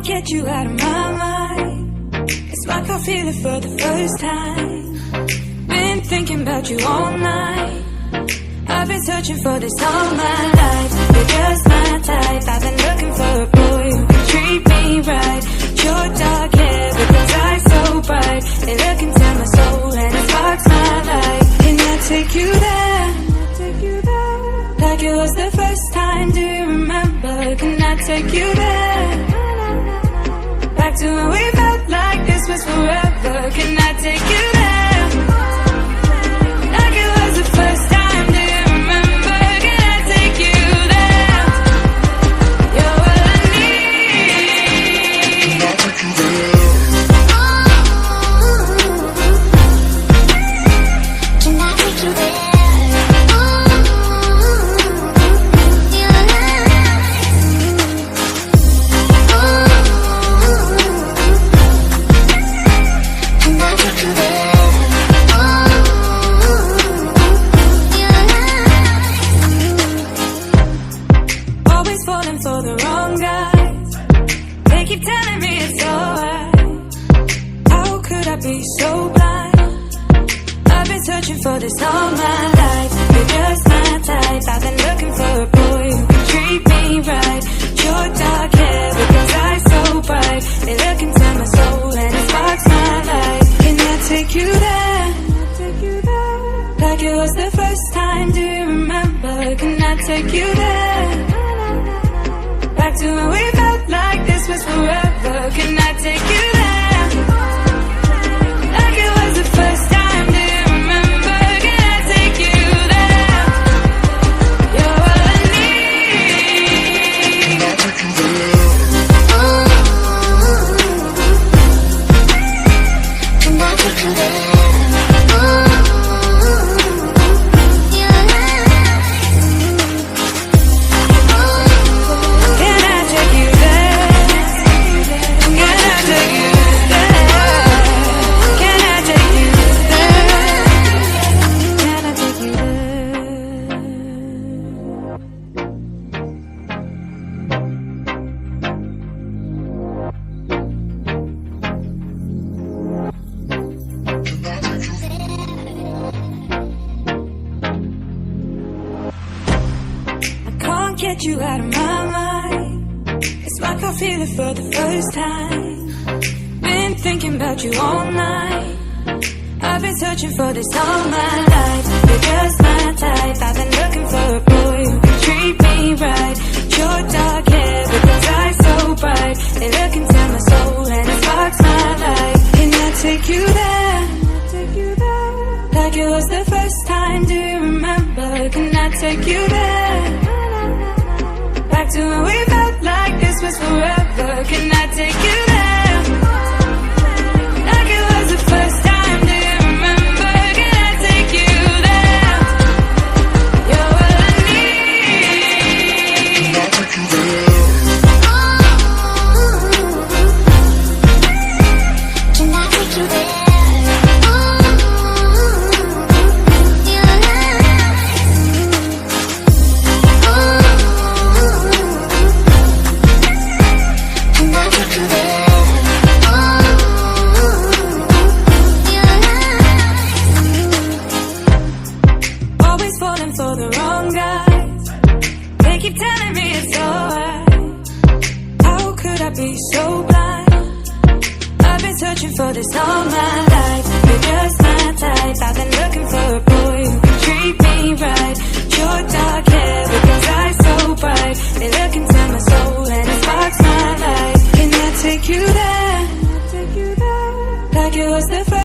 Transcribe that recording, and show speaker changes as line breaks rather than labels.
Get you out of my mind. It's like I feel it for the first time. Been thinking about you all night. I've been searching for this all my life. You're just my type. I've been looking for a boy who can treat me right. Your dark hair with those eyes so bright. They look into my soul and it sparks my life. Can I take you there? Like it was the first time, do you remember? Can I take you there? Back to when we felt like this was forever. Can I take you there? Like it was the first time, do you remember? Can I take you there? You're all I need. Can I take you there? Can I take you there? For this all my life, you're just my type. I've been looking for a boy who can treat me right. Your dark hair with those eyes so bright. They look into my soul and it sparks my life. Can I take you there? Like it was the first time, do you remember? Can I take you there? Back to when we felt like this was forever. Can I take you there? Like it was the first time, do you remember? Get you out of my mind. It's like I feel it for the first time. Been thinking about you all night. I've been searching for this all my life. You're just my type. I've been looking for a boy who can treat me right. Your dark hair with those eyes so bright. They look into my soul and it sparks my life. Can I take you there? Like it was the first time, do you remember? Can I take you there? Back to when we felt like this was forever. Can I take you there? Like it was the first time, do you remember? Can I take you there? You're all I need. Can I take you there? Can I take you there? For this all my life, you're just my type. I've been looking for a